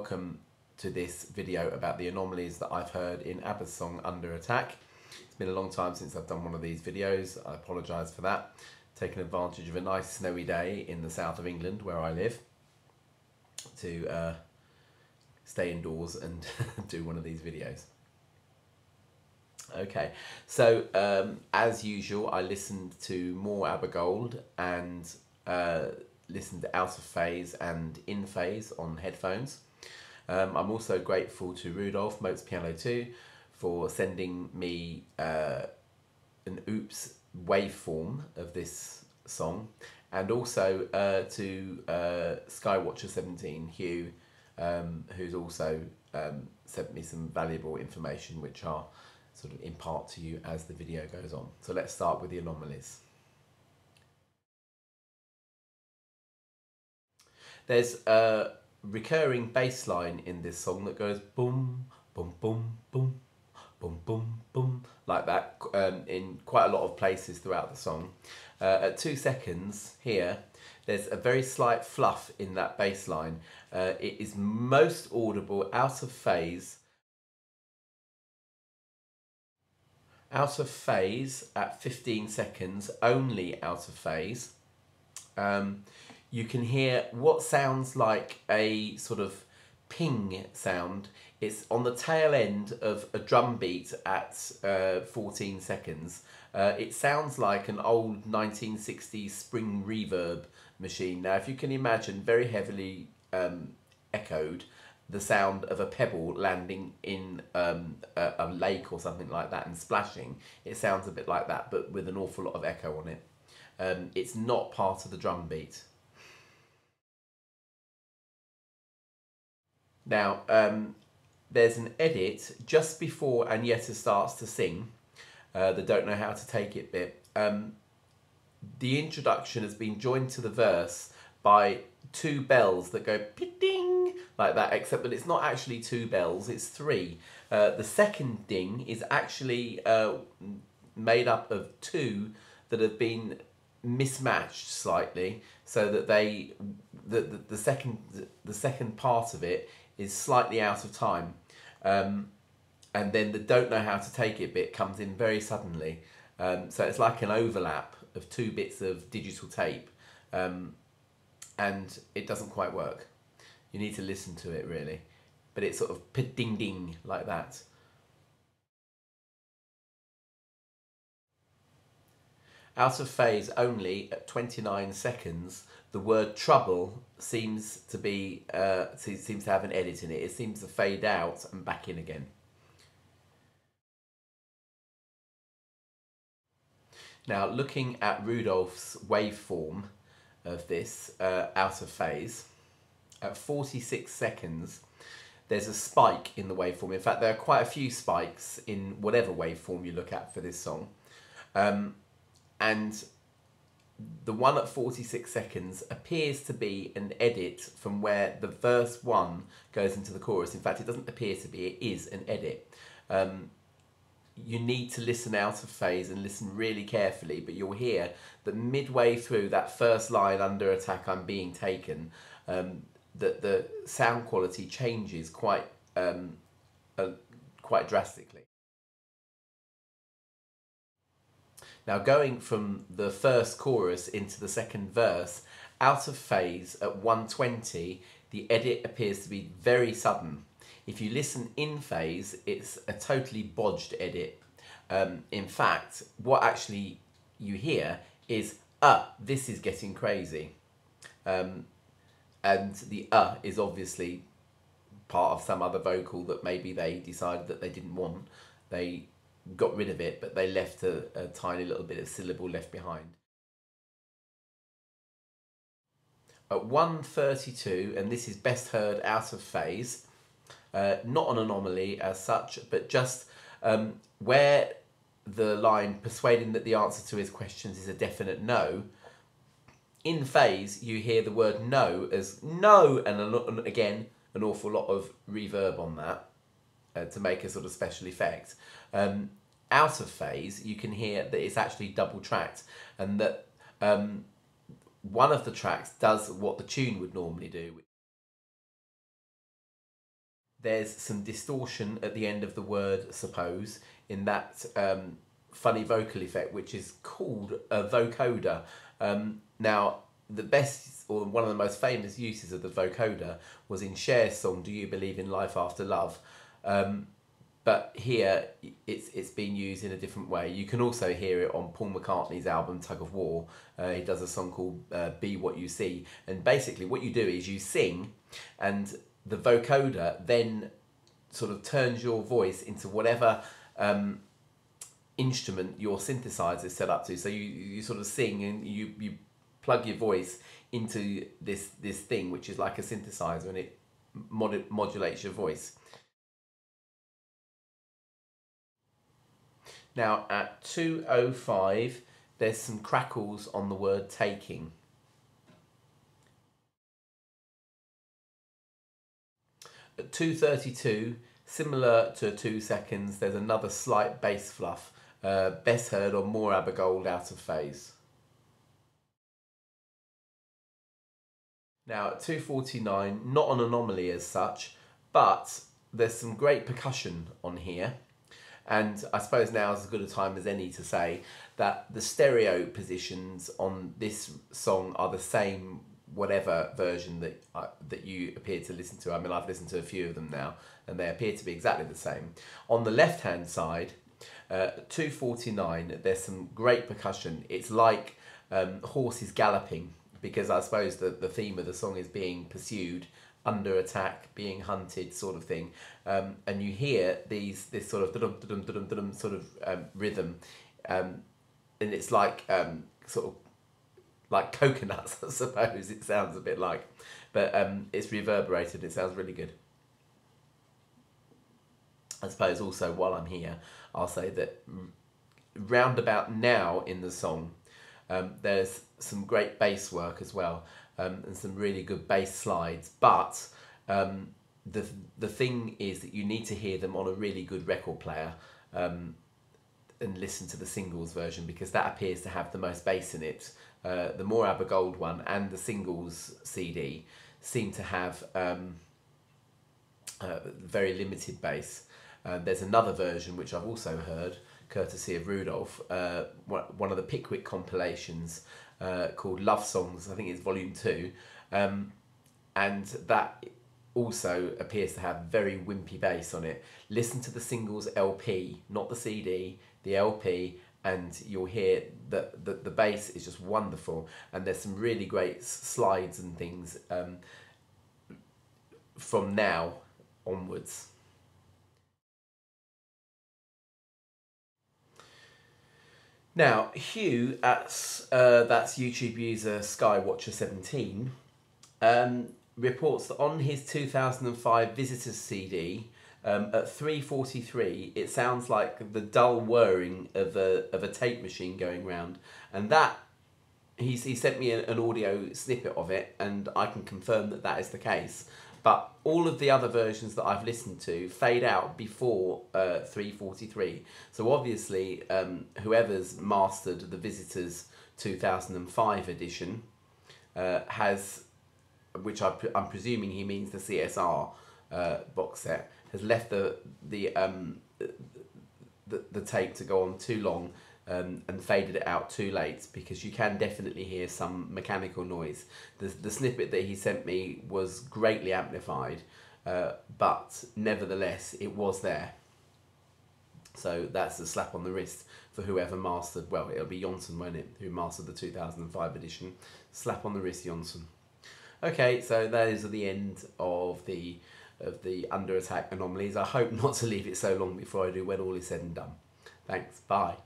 welcome to this video about the anomalies that I've heard in ABBA's song Under Attack. It's been a long time since I've done one of these videos. I apologise for that. Taking advantage of a nice snowy day in the south of England where I live to stay indoors and do one of these videos. Okay, so as usual, I listened to more ABBA Gold and listened to Out of Phase and In Phase on headphones. I'm also grateful to Rudolf, Moats Piano 2, for sending me an oops waveform of this song, and also to Skywatcher17, Huw, who's also sent me some valuable information which I'll sort of impart to you as the video goes on. So let's start with the anomalies. There's a recurring bass line in this song that goes boom, boom, boom, boom, boom, boom, boom, like that in quite a lot of places throughout the song. At 2 seconds here, there's a very slight fluff in that bass line. It is most audible out of phase. Out of phase at 15 seconds, only out of phase. You can hear what sounds like a sort of ping sound. It's on the tail end of a drum beat at 14 seconds. It sounds like an old 1960s spring reverb machine. Now, if you can imagine, very heavily echoed, the sound of a pebble landing in a lake or something like that and splashing. It sounds a bit like that, but with an awful lot of echo on it. It's not part of the drum beat. Now, there's an edit just before Agneta starts to sing, the Don't Know How to Take It bit. The introduction has been joined to the verse by 2 bells that go ding like that, except that it's not actually 2 bells, it's 3. The second ding is actually made up of 2 that have been mismatched slightly, so that the second part of it is slightly out of time, and then the Don't Know How to Take It bit comes in very suddenly, so it's like an overlap of 2 bits of digital tape, and it doesn't quite work. You need to listen to it really, but it's sort of ding ding like that. Out of phase only at 29 seconds, the word trouble seems to be seems to have an edit in it. It seems to fade out and back in again. Now, looking at Rudolf's waveform of this out of phase, at 46 seconds, there's a spike in the waveform. In fact, there are quite a few spikes in whatever waveform you look at for this song. And the one at 46 seconds appears to be an edit from where the verse 1 goes into the chorus. In fact, it doesn't appear to be, it is an edit. You need to listen out of phase and listen really carefully, but you'll hear that midway through that first line, Under Attack, I'm Being Taken, that the sound quality changes quite drastically. Now, going from the first chorus into the second verse, out of phase at 120, the edit appears to be very sudden. If you listen in phase, it's a totally bodged edit. In fact, what actually you hear is, this is getting crazy. And the is obviously part of some other vocal that maybe they decided that they didn't want. They got rid of it, but they left a tiny little bit of syllable left behind. At 1:32, and this is best heard out of phase, not an anomaly as such, but just where the line persuading that the answer to his questions is a definite no, in phase you hear the word no as no, and again an awful lot of reverb on that to make a sort of special effect. Out of phase, you can hear that it's actually double tracked, and that one of the tracks does what the tune would normally do. There's some distortion at the end of the word suppose in that funny vocal effect, which is called a vocoder. Now, the best, or one of the most famous uses of the vocoder was in Cher's song "Do You Believe in Life After Love?" But here it's been used in a different way. You can also hear it on Paul McCartney's album Tug of War. He does a song called Be What You See, and basically what you do is you sing, and the vocoder then sort of turns your voice into whatever instrument your synthesizer is set up to. So you sort of sing and you plug your voice into this thing which is like a synthesizer, and it modulates your voice. Now at 2:05 there's some crackles on the word taking. At 2:32, similar to 2 seconds, there's another slight bass fluff, best heard on More ABBA Gold out of phase. Now at 2:49, not an anomaly as such, but there's some great percussion on here. And I suppose now is as good a time as any to say that the stereo positions on this song are the same whatever version that you appear to listen to. I mean, I've listened to a few of them now, and they appear to be exactly the same. On the left-hand side, 2:49, there's some great percussion. It's like horses galloping, because I suppose the theme of the song is being pursued, under attack, being hunted, sort of thing, and you hear this sort of dum dum dum sort of rhythm, and it's like sort of like coconuts, I suppose it sounds a bit like, but it's reverberated. It sounds really good. I suppose also while I'm here, I'll say that round about now in the song, there's some great bass work as well. And some really good bass slides, but the thing is that you need to hear them on a really good record player and listen to the singles version, because that appears to have the most bass in it. The More ABBA Gold one and the singles CD seem to have very limited bass. There's another version which I've also heard, courtesy of Rudolf, one of the Pickwick compilations, called Love Songs. I think it's volume 2, and that also appears to have very wimpy bass on it. Listen to the singles LP, not the CD, the LP, and you'll hear that the bass is just wonderful, and there's some really great slides and things from now onwards. Now, Huw, that's YouTube user Skywatcher17, reports that on his 2005 Visitors CD, at 3:43, it sounds like the dull whirring of a tape machine going round, and that he sent me an audio snippet of it, and I can confirm that that is the case. But all of the other versions that I've listened to fade out before 3:43. So obviously, whoever's mastered the Visitors 2005 edition has, which I'm presuming he means the CSR box set, has left the tape to go on too long and faded it out too late, because you can definitely hear some mechanical noise. The snippet that he sent me was greatly amplified, but nevertheless it was there. So that's a slap on the wrist for whoever mastered, well, it'll be Jonsson, won't it, who mastered the 2005 edition. Slap on the wrist, Jonsson. Okay, so those are the end of the Under Attack Anomalies. I hope not to leave it so long before I do when all is said and done. Thanks, bye.